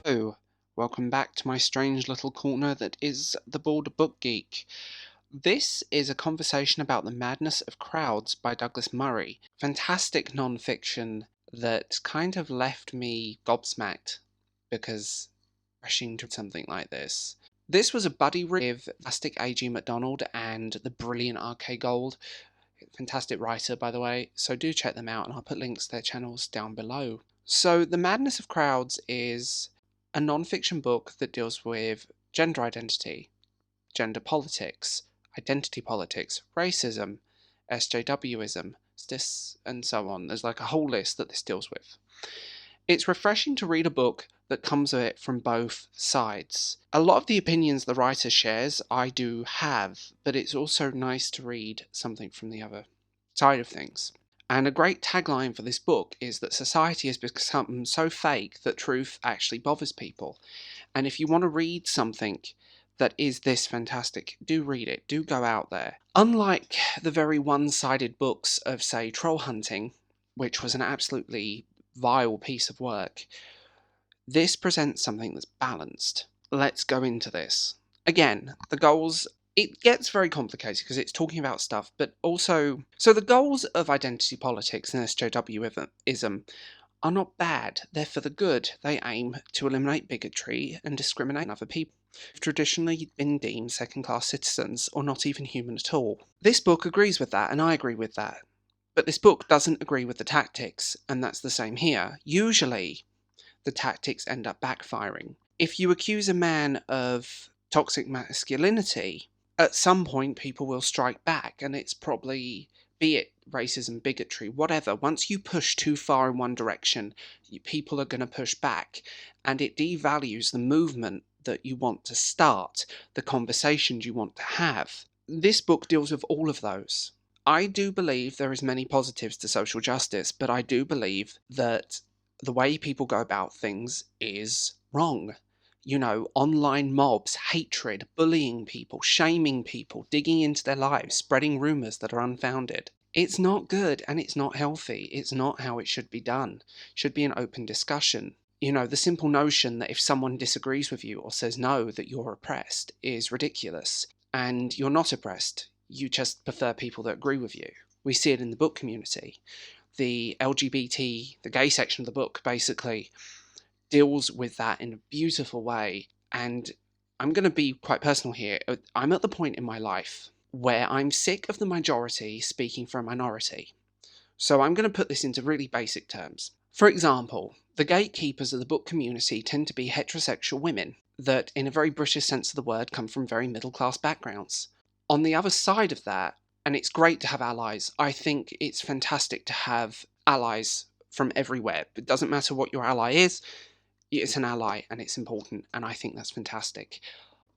Hello, welcome back to my strange little corner that is the Bored Book Geek. This is a conversation about The Madness of Crowds by Douglas Murray. Fantastic non-fiction that kind of left me gobsmacked because rushing to something like this. This was a buddy read with fantastic A.G. MacDonald and the brilliant R.K. Gold. Fantastic writer, by the way, so do check them out and I'll put links to their channels down below. So, The Madness of Crowds is a non-fiction book that deals with gender identity, gender politics, identity politics, racism, SJWism, and so on. There's like a whole list that this deals with. It's refreshing to read a book that comes at it from both sides. A lot of the opinions the writer shares I do have, but it's also nice to read something from the other side of things. And a great tagline for this book is that society has become so fake that truth actually bothers people. And if you want to read something that is this fantastic, do read it, do go out there. Unlike the very one-sided books of, say, Troll Hunting, which was an absolutely vile piece of work, this presents something that's balanced. Let's go into this. Again, the goals, it gets very complicated because it's talking about stuff, but also, so the goals of identity politics and SJWism are not bad. They're for the good. They aim to eliminate bigotry and discriminate other people who've traditionally been deemed second-class citizens or not even human at all. This book agrees with that, and I agree with that. But this book doesn't agree with the tactics, and that's the same here. Usually, the tactics end up backfiring. If you accuse a man of toxic masculinity, at some point people will strike back, and it's probably, be it racism, bigotry, whatever, once you push too far in one direction, people are going to push back, and it devalues the movement that you want to start, the conversations you want to have. This book deals with all of those. I do believe there is many positives to social justice, but I do believe that the way people go about things is wrong. You know, online mobs, hatred, bullying people, shaming people, digging into their lives, spreading rumours that are unfounded. It's not good and it's not healthy. It's not how it should be done. It should be an open discussion. You know, the simple notion that if someone disagrees with you or says no, that you're oppressed is ridiculous. And you're not oppressed. You just prefer people that agree with you. We see it in the book community. The LGBT, the gay section of the book, basically deals with that in a beautiful way. And I'm going to be quite personal here. I'm at the point in my life where I'm sick of the majority speaking for a minority. So I'm going to put this into really basic terms. For example, the gatekeepers of the book community tend to be heterosexual women that, in a very British sense of the word, come from very middle-class backgrounds. On the other side of that, and it's great to have allies, I think it's fantastic to have allies from everywhere. It doesn't matter what your ally is, it's an ally and it's important, and I think that's fantastic.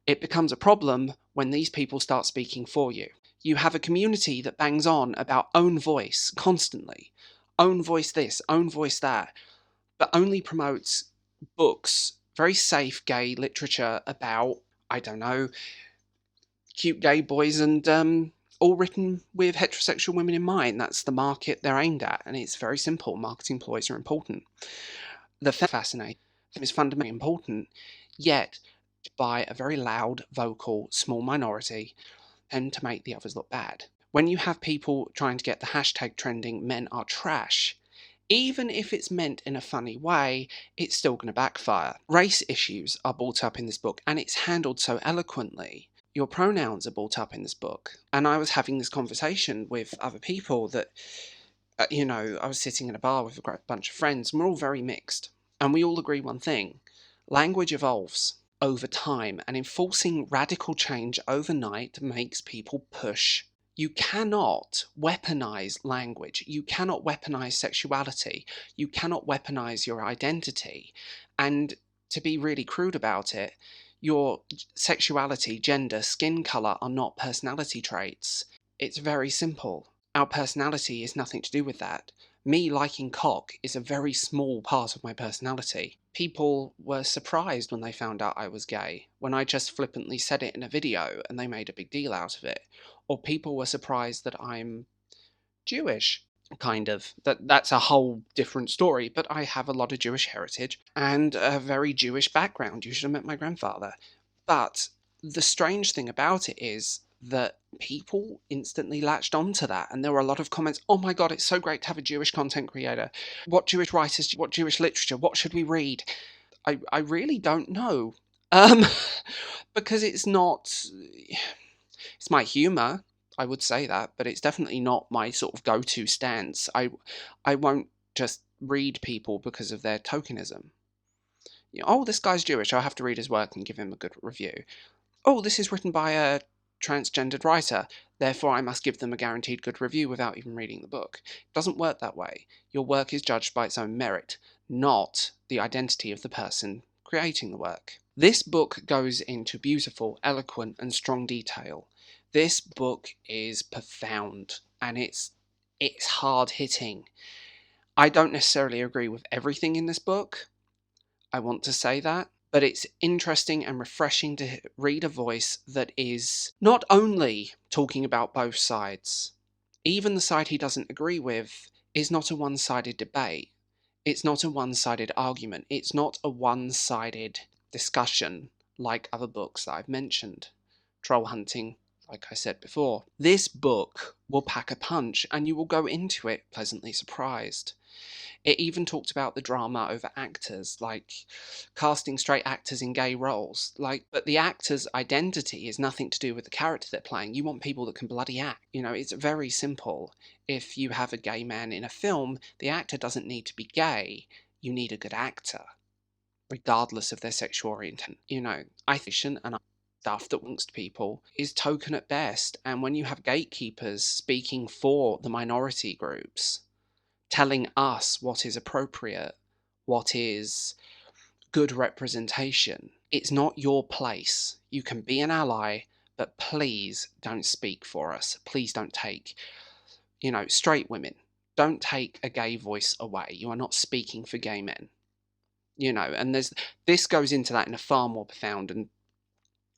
It becomes a problem when these people start speaking for you. You have a community that bangs on about own voice constantly. Own voice this, own voice that, but only promotes books, very safe gay literature about, I don't know, cute gay boys and all written with heterosexual women in mind. That's the market they're aimed at, and it's very simple. Marketing ploys are important. The fascinating is fundamentally important, yet by a very loud, vocal, small minority, tend to make the others look bad. When you have people trying to get the hashtag trending, men are trash, even if it's meant in a funny way, it's still going to backfire. Race issues are brought up in this book, and it's handled so eloquently. Your pronouns are brought up in this book. And I was having this conversation with other people that, I was sitting in a bar with a great bunch of friends, and we're all very mixed. And we all agree one thing. Language evolves over time, and enforcing radical change overnight makes people push. You cannot weaponize language. You cannot weaponize sexuality. You cannot weaponize your identity. And to be really crude about it, your sexuality, gender, skin color are not personality traits. It's very simple. Our personality is nothing to do with that. Me liking cock is a very small part of my personality. People were surprised when they found out I was gay, when I just flippantly said it in a video and they made a big deal out of it. Or people were surprised that I'm Jewish. kind of. That's a whole different story, but I have a lot of Jewish heritage and a very Jewish background. You should have met my grandfather. But the strange thing about it is that people instantly latched onto that, and there were a lot of comments, oh my god, it's so great to have a Jewish content creator. What Jewish writers, what Jewish literature, what should we read? I really don't know. Because it's not... It's my humour, I would say that, but it's definitely not my sort of go-to stance. I won't just read people because of their tokenism. You know, oh, this guy's Jewish, I'll have to read his work and give him a good review. Oh, this is written by a transgendered writer, therefore I must give them a guaranteed good review without even reading the book. It doesn't work that way. Your work is judged by its own merit, not the identity of the person creating the work. This book goes into beautiful, eloquent, and strong detail. This book is profound, and it's hard-hitting. I don't necessarily agree with everything in this book. I want to say that. But it's interesting and refreshing to read a voice that is not only talking about both sides. Even the side he doesn't agree with is not a one-sided debate. It's not a one-sided argument. It's not a one-sided discussion like other books that I've mentioned. Troll hunting, like I said before. This book will pack a punch and you will go into it pleasantly surprised. It even talked about the drama over actors, like casting straight actors in gay roles. But the actor's identity is nothing to do with the character they're playing. You want people that can bloody act. You know, it's very simple. If you have a gay man in a film, the actor doesn't need to be gay. You need a good actor, regardless of their sexual orientation. You know, I think and stuff that amongst people is token at best. And when you have gatekeepers speaking for the minority groups, telling us what is appropriate, what is good representation, it's not your place. You can be an ally, but please don't speak for us. Please don't take, you know, straight women. Don't take a gay voice away. You are not speaking for gay men. You know, and this goes into that in a far more profound and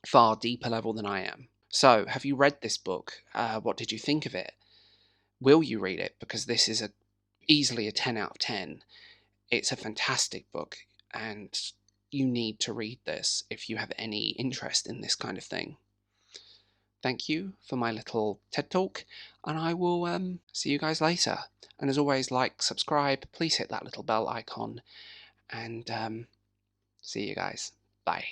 far deeper level than I am. So, have you read this book? What did you think of it? Will you read it? Because this is easily a 10 out of 10. It's a fantastic book, and you need to read this if you have any interest in this kind of thing. Thank you for my little TED Talk, and I will see you guys later. And as always, like, subscribe, please hit that little bell icon, and see you guys. Bye.